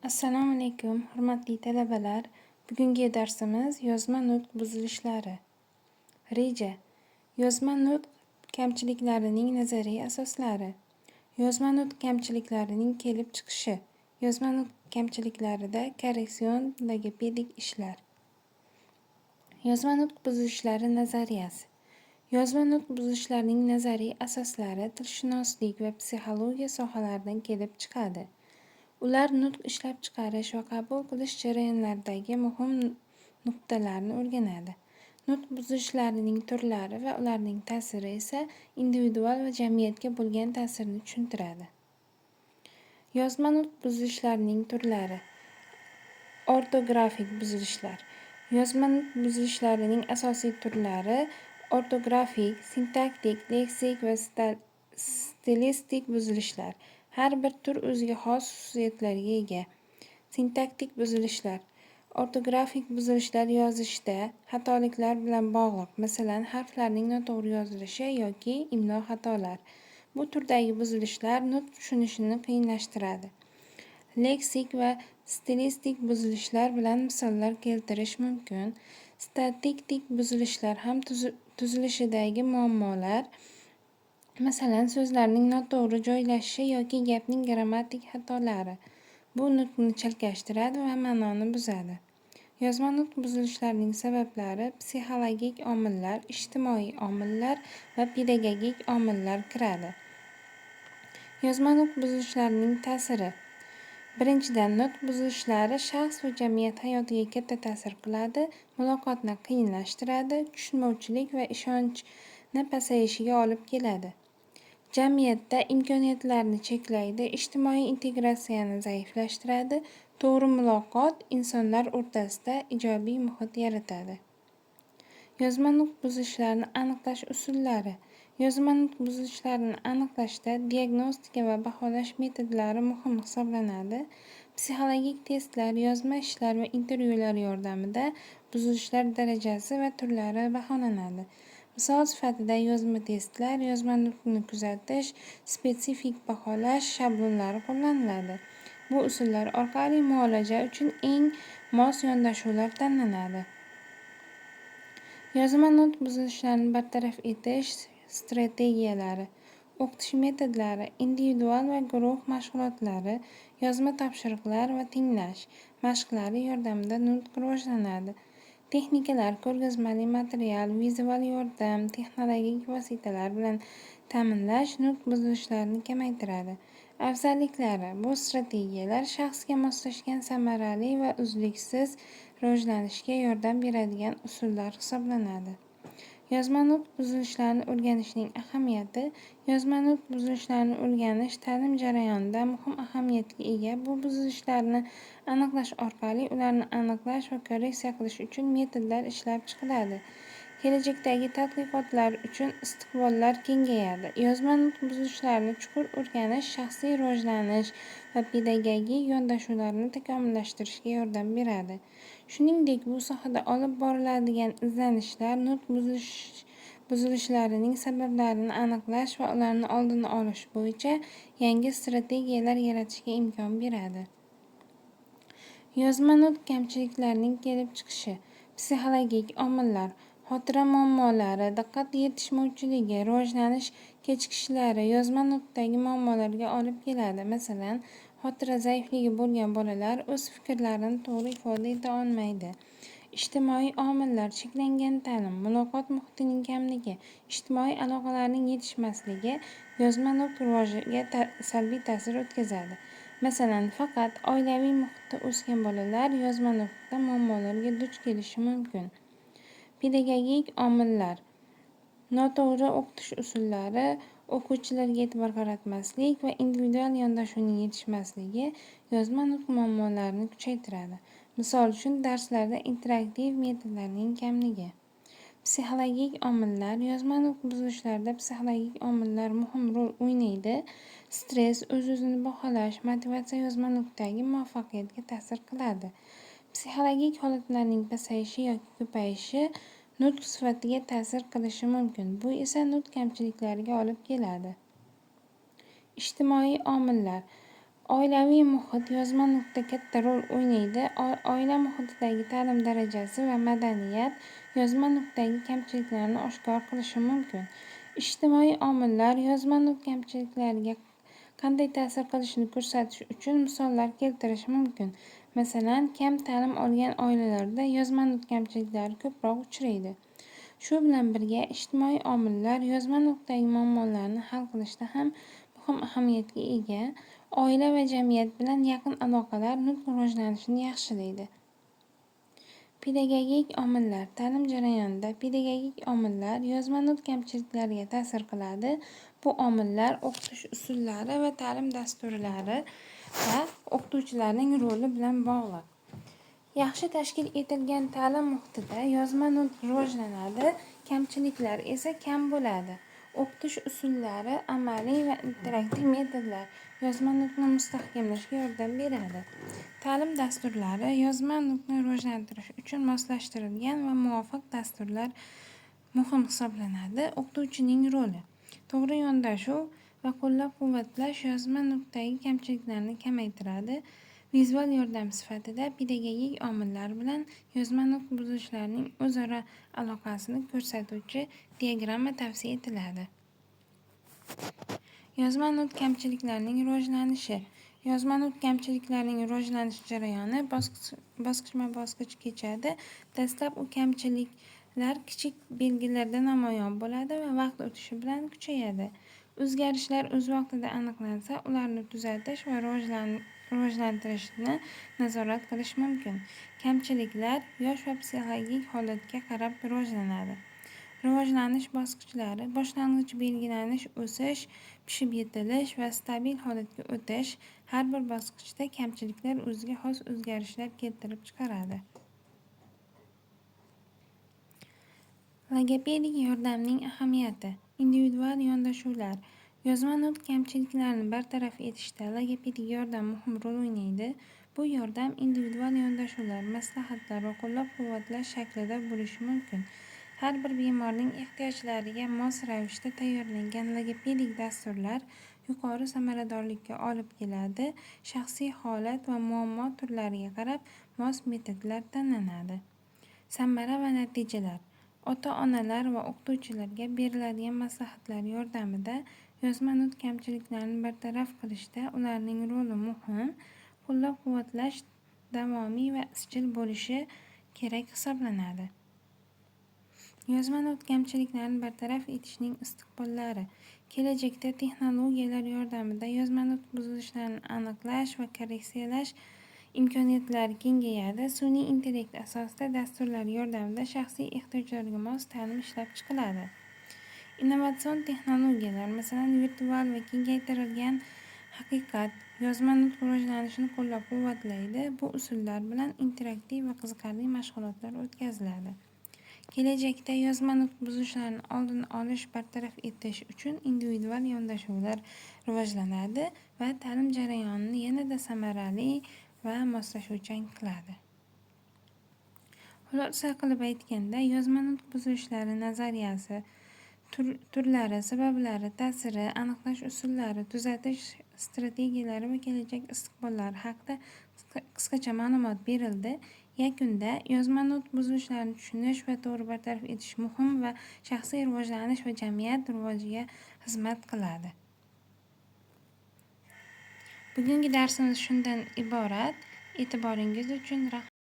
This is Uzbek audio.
Assalomu alaykum, hurmatli talabalar. Bugungi darsimiz yozma nutq buzilishlari. Reja. Yozma nutq kamchiliklarining nazariy asoslari. Yozma nutq kamchiliklarining kelib chiqishi. Yozma nutq kamchiliklarida korreksion logopedik ishlar. Yozma nutq buzilishlari nazariyasi. Yozma nutq buzilishlarining nazariy asoslari tilshunoslik va psixologiya sohalaridan kelib chiqadi. Ular nutq ishlab chiqarish va qabul qilish jarayonlaridagi muhim nuqtalarni o'rganadi. Nutq buzilishlarining turlari va ularning ta'siri esa individual va jamiyatga bo'lgan ta'sirni tushuntiradi. Yozma nutq buzilishlarining turlari. Ortografik buzilishlar. Yozma nutq buzilishlarining asosiy turlari ortografik, sintaktik, leksik va stilistik buzilishlar. Har bir tur o'ziga xos xususiyatlarga ega. Sintaktik buzilishlar. Ortografik buzilishlar yozishda xatoliklar bilan bog'liq, masalan, harflarning noto'g'ri yozilishi yoki imlo xatolar. Bu turdagi buzilishlar nutq tushunishini qiyinlashtiradi. Leksik va stilistik buzilishlar bilan misollar keltirish mumkin. Statiktik buzilishlar ham tuzilishidagi muammolar, masalan, so'zlarning noto'g'ri joylashishi yoki gapning grammatik xatolari. Bu nutqni chalkashtiradi va ma'noni buzadi. Yozma nutq buzilishlarining sabablari psixologik omillar, ijtimoiy omillar va pedagogik omillar kiradi. Yozma nutq buzilishlarining ta'siri. Birinchidan, nutq buzilishlari shaxs va jamiyat hayotiga katta ta'sir qiladi, muloqotni qiyinlashtiradi, tushunmovchilik va ishonchni pasayishiga olib keladi. Jamiyatda imkoniyatlarni cheklaydi, ijtimoiy integratsiyani zaiflashtiradi, to'g'ri muloqot insonlar o'rtasida ijobiy muhit yaratadi. Yozma nutq buzilishlarini aniqlash usullari. Yozma nutq buzilishlarini aniqlashda diagnostika va baholash metodlari muhim hisoblanadi. Psixologik testlar, yozma ishlar va intervyular yordamida buzilishlar darajasi va turlari baholanadi. Misol sifatida yozma testlar, yozma nutqni kuzatish, spetsifik baholash shablonlari qo'llaniladi. Bu usullar orqali muolaja uchun eng mos yondashuvlar tanlanadi. Yozma nutq buzilishlarini bartaraf etish strategiyalari. O'qitish metodlari, individual va guruh mashg'ulotlari, yozma topshiriqlar va tinglash mashqlari yordamida nutq rivojlanadi. Texnikalar, ko'rgazmali material, vizual yordam, texnologik vositalar bilan ta'minlash nutq buzilishlarini kamaytiradi. Afzalliklari. Bu strategiyalar shaxsga moslashgan samarali va uzluksiz rivojlanishga yordam beradigan usullar hisoblanadi. Yozma nutq buzilishlarini o'rganishning ahamiyati. Yozma nutq buzilishlarini o'rganish ta'lim jarayonida muhim ahamiyatga ega. Bu buzilishlarni aniqlash orqali ularni aniqlash va korreksiya qilish uchun metodlar ishlab chiqiladi. Kelajakdagi tadqiqotlar uchun istiqbollar kengayadi. Yozma nutq buzilishlarini chuqur o'rganish shaxsiy rivojlanish va pedagogik yondashuvlarni takomillashtirishga yordam beradi. Shuningdek, bu sohada olib boriladigan izlanishlar nutq buzilishlarining sabablarini aniqlash va ularni oldini olish bo'yicha yangi strategiyalar yaratishga imkon beradi. Yozma nutq kamchiliklarining kelib chiqishi. Psixologik omillar, xotira muammolari, diqqat yetishmovchiligi, rivojlanish kechikishlari yozma nutqdagi muammolarga olib keladi. Masalan, xotira zaifligi bo'lgan bolalar o'z fikrlarini to'g'ri ifoda eta olmaydi. Ijtimoiy omillar, cheklangan ta'lim, muloqot muhitining kamligi, ijtimoiy aloqalarning yetishmasligi yozma nutq rivojiga salbiy ta'sir o'tkazadi. Masalan, faqat oilaviy muhitda o'sgan bolalar yozma nutqda muammolarga duch kelishi mumkin. Pedagogik omillar, noto'g'ri o'qitish usullari, o'quvchilarga e'tibor qaratmaslik va individual yondashuvning yetishmasligi yozma nutq muammolarini kuchaytiradi. Misol uchun, darslarda interaktiv metodlarning kamligi. Psixologik omillar. Yozma nutq buzilishlarida psixologik omillar muhim rol o'ynaydi. Stress, o'z-o'zini baholash, motivatsiya yozma nutqdagi muvaffaqiyatga ta'sir qiladi. Psixologik holatlarning pasayishi yoki ko'payishi nutq sifatiga ta'sir qilishi mumkin. Bu esa nutq kamchiliklariga olib keladi. Ijtimoiy omillar. Oilaviy muhit yozma nutqda katta rol o'ynaydi. Oila muhitidagi ta'lim darajasi va madaniyat yozma nutqdagi kamchiliklarni oshkor qilishi mumkin. Ijtimoiy omillar yozma nutq kamchiliklariga qanday ta'sir qilishini ko'rsatish uchun misollar keltirish mumkin. Masalan, kam ta'lim olgan oilalarda yozma nutq kamchiliklari ko'proq uchraydi. Shu bilan birga, ijtimoiy omillar yozma nutqdagi muammolarni hal qilishda ham muhim ahamiyatga ega. Oila va jamiyat bilan yaqin aloqalar nutq rivojlanishini yaxshilaydi. Pedagogik omillar. Ta'lim jarayonida pedagogik omillar yozma nutq kamchiliklariga ta'sir qiladi. Bu omillar o'qitish usullari va ta'lim dasturlari va o'qituvchilarning roli bilan bog'liq. Yaxshi tashkil etilgan ta'lim muhitida yozma nutq rivojlanadi, kamchiliklar esa kam bo'ladi. O'qitish usullari, amaliy va interaktiv metodlar yozma nutqni mustahkamlashga yordam beradi. Ta'lim dasturlari yozma nutqni rivojlantirish uchun moslashtirilgan va muvofiq dasturlar muhim hisoblanadi. O'qituvchining roli. To'g'ri yondashuv va qo'llab-quvvatlash yozma nutqdagi kamchiliklarni kamaytiradi. Vizual yordam sifatida pedagogik omillar bilan yozma nutq buzilishlarining o'zaro aloqasini ko'rsatuvchi diagramma tavsiya etiladi. Yozma nutq kamchiliklarining rivojlanishi. Yozma nutq kamchiliklarining rivojlanish jarayoni bosqichma-bosqich kechadi. Dastlab u kamchiliklar kichik belgilarda namoyon bo'ladi va vaqt o'tishi bilan kuchayadi. O'zgarishlar o'z vaqtida aniqlansa, ularni tuzatish va rivojlantirishni nazorat qilish mumkin. Kamchiliklar yosh va psixologik holatga qarab rivojlanadi. Rivojlanish bosqichlari: boshlang'ich belgilanish, o'sish, pishib yetilish va stabil holatga o'tish. Har bir bosqichda kamchiliklar o'ziga xos o'zgarishlar keltirib chiqaradi. Logopedik yordamning ahamiyati. Individual yondashuvlar. Yozma nutq kamchiliklarini bartaraf etishda logopedik yordam muhim rol o'ynaydi. Bu yordam individual yondashuvlar, maslahatlar va qo'llab-quvvatlash shaklida bo'lishi mumkin. Har bir bemorning ehtiyojlariga mos ravishda tayyorlangan logopedik dasturlar yuqori samaradorlikka olib keladi. Shaxsiy holat va muammo turlariga qarab mos metodlar tanlanadi. Samara va natijalar. Ota-onalar va o'qituvchilarga beriladigan maslahatlar yordamida yozma nutq kamchiliklarini bartaraf qilishda ularning roli muhim. Qo'llab-quvvatlash davomiy va izchil bo'lishi kerak hisoblanadi. Yozma nutq kamchiliklarini bartaraf etishning istiqbollari. Kelajakda texnologiyalar yordamida yozma nutq buzilishlarini aniqlash va korreksiyalash imkoniyatlari kengayadi. Sun'iy intellekt asosida dasturlar yordamida shaxsiy ehtiyojlarga mos ta'lim ishlab chiqiladi. Innovatsion texnologiyalar, masalan, virtual va kengaytirilgan haqiqat yozma nutq rivojlanishini qo'llab-quvvatlaydi. Bu usullar bilan interaktiv va qiziqarli mashg'ulotlar o'tkaziladi. Kelajakda yozma nutq buzilishlarini oldini olish, bartaraf etish uchun individual yondashuvlar rivojlanadi va ta'lim jarayonini yanada samarali va moslashuvchan qiladi. Xulosa qilib aytganda, yozma nutq buzilishlari nazariyasi, turlari, sabablari, ta'siri, aniqlash usullari, tuzatish strategiyalari va kelajak istiqbollari haqida qisqacha ma'lumot berildi. Yakunda yozma nutq buzilishlarini tushunish va to'g'ri bartaraf etish muhim va shaxsiy rivojlanish va jamiyat rivojiga xizmat qiladi. Bugungi darsimiz shundan iborat. E'tiboringiz uchun rahmat.